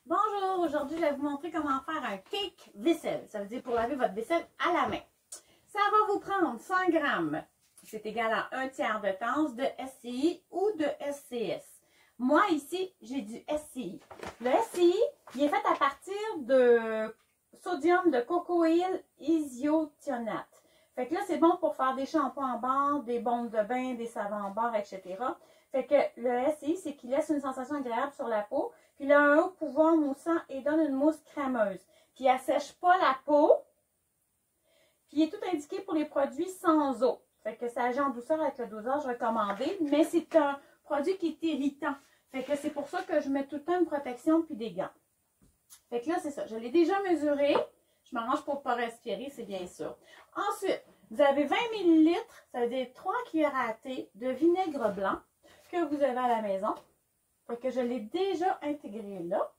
Bonjour, aujourd'hui je vais vous montrer comment faire un cake vaisselle. Ça veut dire pour laver votre vaisselle à la main. Ça va vous prendre 100 grammes, c'est égal à 1/3 de tasse de SCI ou de SCS. Moi ici, j'ai du SCI. Le SCI, il est fait à partir de sodium de cocoïl isothianate. Fait que là, c'est bon pour faire des shampoings en barre, des bombes de bain, des savons en barre, etc. Fait que le SCI, c'est qu'il laisse une sensation agréable sur la peau. Puis il a un haut pouvoir moussant et donne une mousse crémeuse. Puis il n'assèche pas la peau. Puis il est tout indiqué pour les produits sans eau. Fait que ça agit en douceur avec le dosage recommandé. Mais c'est un produit qui est irritant. Fait que c'est pour ça que je mets tout le temps une protection puis des gants. Fait que là, c'est ça. Je l'ai déjà mesuré. Je m'arrange pour ne pas respirer, c'est bien sûr. Ensuite, vous avez 20 ml, ça veut dire 3 cuillères à thé de vinaigre blanc que vous avez à la maison. Fait que je l'ai déjà intégré là.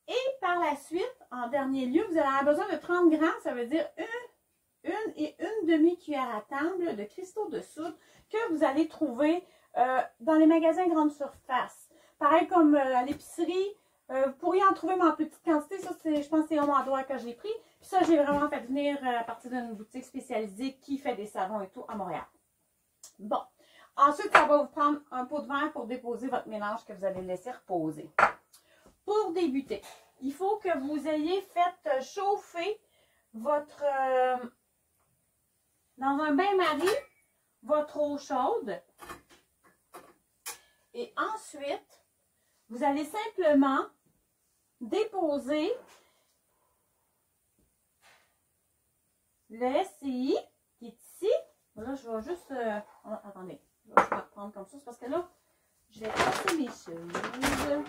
Et par la suite, en dernier lieu, vous allez avoir besoin de 30 grammes, ça veut dire une et une demi-cuillère à table de cristaux de soude que vous allez trouver dans les magasins grande surface. Pareil comme à l'épicerie, vous pourriez en trouver mais en petite quantité. Ça, je pense que c'est au endroit que je l'ai pris. Puis ça, j'ai vraiment fait venir à partir d'une boutique spécialisée qui fait des savons et tout à Montréal. Bon. Ensuite, ça va vous prendre un pot de verre pour déposer votre mélange que vous allez laisser reposer. Pour débuter, il faut que vous ayez fait chauffer votre, dans un bain-marie, votre eau chaude. Et ensuite, vous allez simplement déposer le SCI qui est ici. Là, je vais juste... attendez. Je vais reprendre comme ça, c'est parce que là, je vais passer mes choses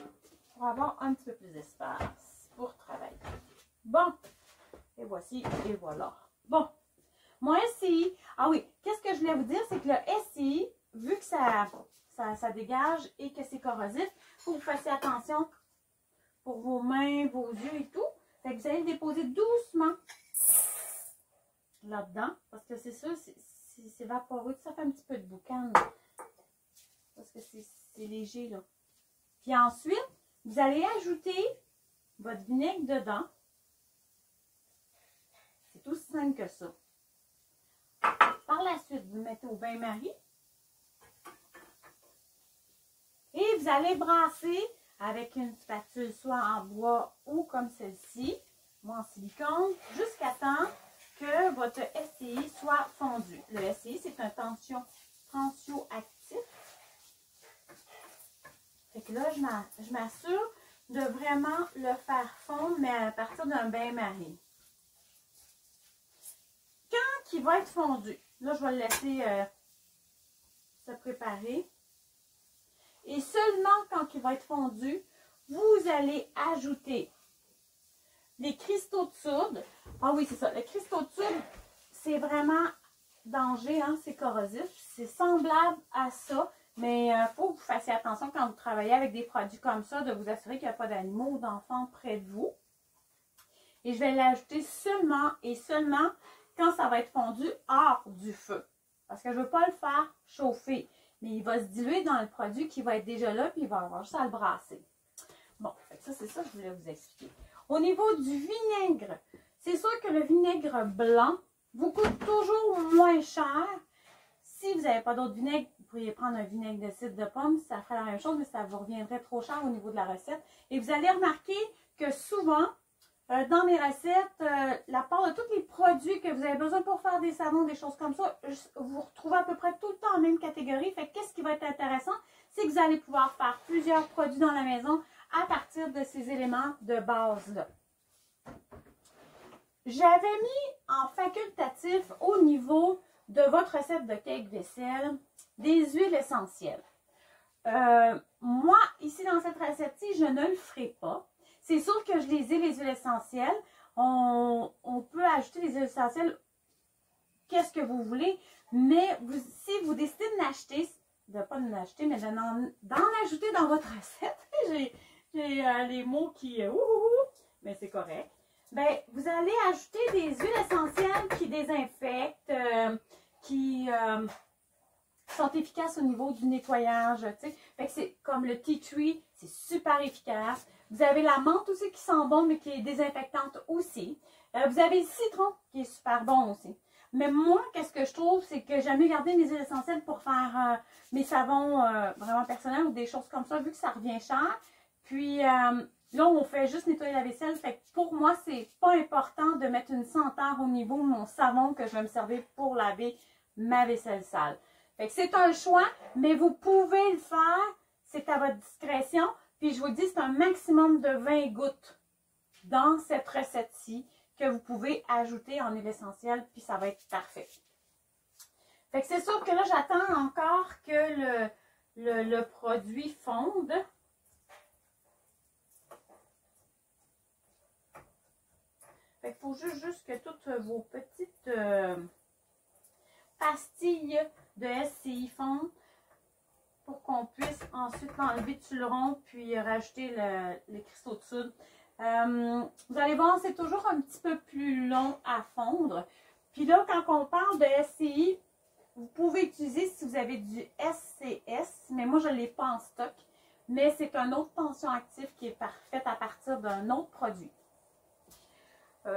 pour avoir un petit peu plus d'espace pour travailler. Bon, et voici, et voilà. Bon, mon SCI, ah oui, qu'est-ce que je voulais vous dire, c'est que le SCI, vu que ça dégage et que c'est corrosif, il faut que vous fassiez attention pour vos mains, vos yeux et tout. Fait que vous allez le déposer doucement là-dedans, parce que c'est ça, c'est vaporeux, ça fait un petit peu de boucan, parce que c'est léger, là. Puis ensuite, vous allez ajouter votre vinaigre dedans. C'est aussi simple que ça. Par la suite, vous le mettez au bain-marie. Et vous allez brasser avec une spatule, soit en bois ou comme celle-ci, ou en silicone, jusqu'à temps que votre SCI soit fondu. Le SCI, c'est un tensioactif. Fait que là, je m'assure de vraiment le faire fondre, mais à partir d'un bain-marie. Quand il va être fondu, là, je vais le laisser se préparer. Et seulement quand il va être fondu, vous allez ajouter les cristaux de soude. Ah oui, c'est ça. Les cristaux de soude, c'est vraiment danger, hein? C'est corrosif. C'est semblable à ça. Mais il faut que vous fassiez attention quand vous travaillez avec des produits comme ça, de vous assurer qu'il n'y a pas d'animaux ou d'enfants près de vous. Et je vais l'ajouter seulement et seulement quand ça va être fondu hors du feu. Parce que je ne veux pas le faire chauffer. Mais il va se diluer dans le produit qui va être déjà là, puis il va avoir juste à le brasser. Bon, ça c'est ça que je voulais vous expliquer. Au niveau du vinaigre, c'est sûr que le vinaigre blanc vous coûte toujours moins cher. Si vous n'avez pas d'autre vinaigre, vous pourriez prendre un vinaigre de cidre de pomme, ça ferait la même chose, mais ça vous reviendrait trop cher au niveau de la recette. Et vous allez remarquer que souvent, dans mes recettes, la part de tous les produits que vous avez besoin pour faire des savons, des choses comme ça, vous retrouvez à peu près tout le temps en même catégorie. Fait que qu'est-ce qui va être intéressant? C'est que vous allez pouvoir faire plusieurs produits dans la maison à partir de ces éléments de base-là. J'avais mis en facultatif au niveau de votre recette de cake vaisselle des huiles essentielles. Moi, ici dans cette recette-ci, je ne le ferai pas. C'est sûr que je les ai, les huiles essentielles. On peut ajouter les huiles essentielles, qu'est-ce que vous voulez. Mais si vous décidez de l'acheter, pas de l'acheter, mais d'en ajouter dans votre recette, j'ai les mots qui... mais c'est correct. Ben, vous allez ajouter des huiles essentielles qui désinfectent, qui sont efficaces au niveau du nettoyage. Fait que c'est comme le tea tree, c'est super efficace. Vous avez la menthe aussi qui sent bon, mais qui est désinfectante aussi. Vous avez le citron qui est super bon aussi. Mais moi, qu'est-ce que je trouve, c'est que j'aime mieux garder mes huiles essentielles pour faire mes savons vraiment personnels ou des choses comme ça, vu que ça revient cher. Puis là, on fait juste nettoyer la vaisselle. Fait que pour moi, c'est pas important de mettre une senteur au niveau de mon savon que je vais me servir pour laver ma vaisselle sale. Fait que c'est un choix, mais vous pouvez le faire. C'est à votre discrétion. Puis je vous dis, c'est un maximum de 20 gouttes dans cette recette-ci que vous pouvez ajouter en huile essentielle, puis ça va être parfait. Fait que c'est sûr que là, j'attends encore que le produit fonde. Fait qu'il faut juste que toutes vos petites pastilles de SCI fondent pour qu'on puisse ensuite enlever tout le rond puis rajouter les cristaux de soude. Vous allez voir, c'est toujours un petit peu plus long à fondre. Puis là, quand on parle de SCI, vous pouvez utiliser si vous avez du SCS, mais moi je ne l'ai pas en stock. Mais c'est un autre tension actif qui est fait à partir d'un autre produit. Il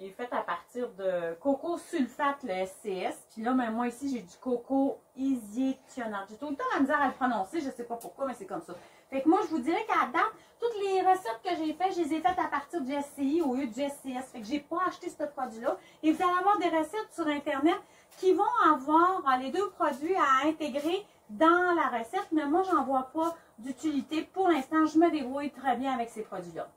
est fait à partir de coco sulfate, le SCS. Puis là, même moi ici, j'ai du coco isothianate. J'ai tout le temps la misère à le prononcer, je ne sais pas pourquoi, mais c'est comme ça. Fait que moi, je vous dirais qu'à date, toutes les recettes que j'ai faites, je les ai faites à partir du SCI au lieu du SCS. Fait que j'ai pas acheté ce produit-là. Et vous allez avoir des recettes sur Internet qui vont avoir les deux produits à intégrer dans la recette. Mais moi, j'en vois pas d'utilité. Pour l'instant, je me débrouille très bien avec ces produits-là.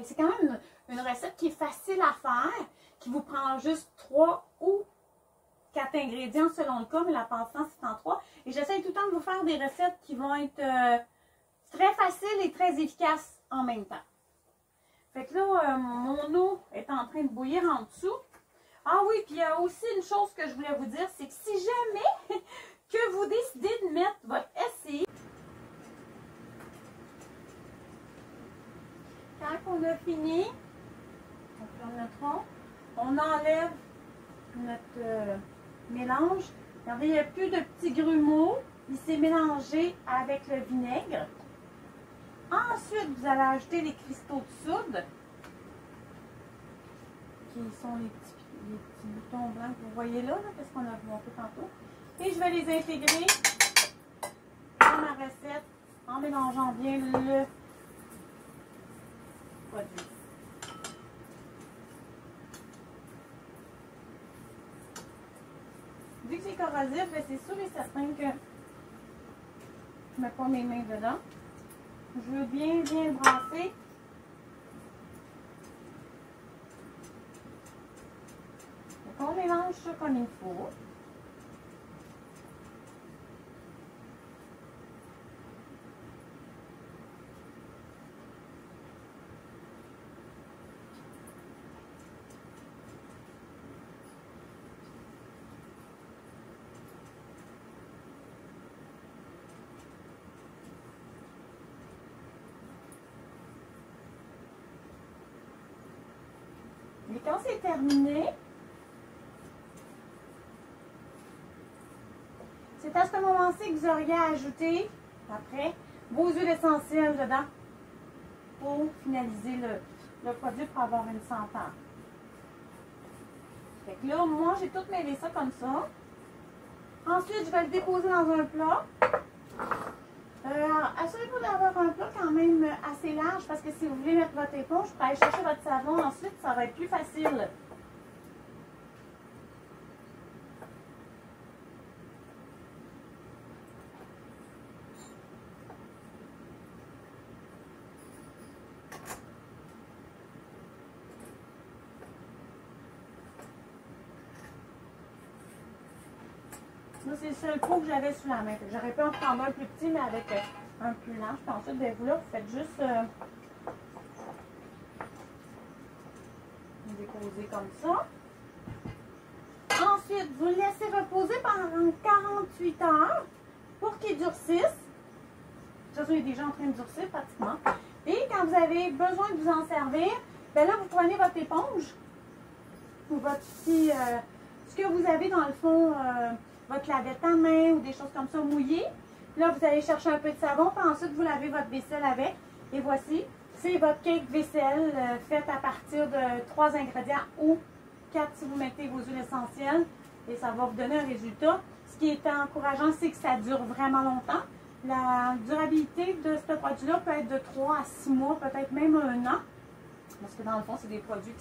C'est quand même une recette qui est facile à faire, qui vous prend juste 3 ou 4 ingrédients selon le cas, mais la pâte c'est en 3. Et j'essaie tout le temps de vous faire des recettes qui vont être très faciles et très efficaces en même temps. Fait que là, mon eau est en train de bouillir en dessous. Ah oui, puis il y a aussi une chose que je voulais vous dire, c'est que si jamais que vous décidez de mettre votre SCI, quand on a fini, on ferme notre rond, on enlève notre mélange. Regardez, il n'y a plus de petits grumeaux. Il s'est mélangé avec le vinaigre. Ensuite, vous allez ajouter les cristaux de soude, qui sont les petits boutons blancs que vous voyez là, qu'est-ce qu'on a montré tantôt. Et je vais les intégrer dans ma recette en mélangeant bien le produit. Vu que c'est corrosif, c'est sûr et certain que je ne mets pas mes mains dedans. Je veux bien le brasser. Donc on mélange ça comme il faut. Et quand c'est terminé, c'est à ce moment-ci que vous auriez à ajouter, après, vos huiles essentielles dedans pour finaliser le produit pour avoir une senteur. Fait que là, moi, j'ai tout mêlé ça comme ça. Ensuite, je vais le déposer dans un plat. Assurez-vous d'avoir un plat quand même assez large parce que si vous voulez mettre votre éponge pour aller chercher votre savon, ensuite, ça va être plus facile. Là, c'est le seul pot que j'avais sous la main. J'aurais pu en prendre un plus petit, mais avec un plus large. Puis ensuite, ben, vous là, vous faites juste déposer comme ça. Ensuite, vous le laissez reposer pendant 48 heures pour qu'il durcisse. Ça, il est déjà en train de durcir pratiquement. Et quand vous avez besoin de vous en servir, ben là, vous prenez votre éponge ou votre petit... ce que vous avez dans le fond... votre lavette à main ou des choses comme ça mouillées. Là, vous allez chercher un peu de savon, puis ensuite, vous lavez votre vaisselle avec. Et voici, c'est votre cake vaisselle faite à partir de 3 ingrédients ou 4 si vous mettez vos huiles essentielles. Et ça va vous donner un résultat. Ce qui est encourageant, c'est que ça dure vraiment longtemps. La durabilité de ce produit-là peut être de 3 à 6 mois, peut-être même 1 an. Parce que dans le fond, c'est des produits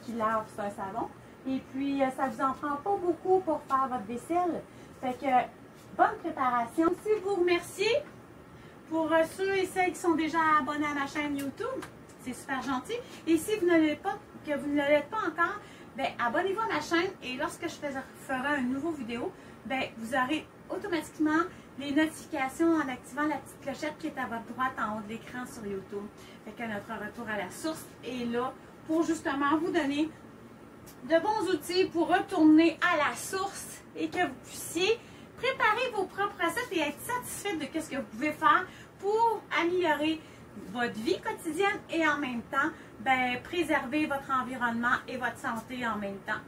qui lavent, c'est un savon. Et puis, ça ne vous en prend pas beaucoup pour faire votre vaisselle. Fait que, bonne préparation. Si vous remerciez pour ceux et celles qui sont déjà abonnés à ma chaîne YouTube, c'est super gentil. Et si vous ne l'êtes pas, que vous ne l'êtes pas encore, ben, abonnez-vous à ma chaîne et lorsque je ferai une nouvelle vidéo, ben, vous aurez automatiquement les notifications en activant la petite clochette qui est à votre droite en haut de l'écran sur YouTube. Fait que notre retour à la source est là pour justement vous donner de bons outils pour retourner à la source et que vous puissiez préparer vos propres recettes et être satisfait de ce que vous pouvez faire pour améliorer votre vie quotidienne et en même temps, ben, préserver votre environnement et votre santé en même temps.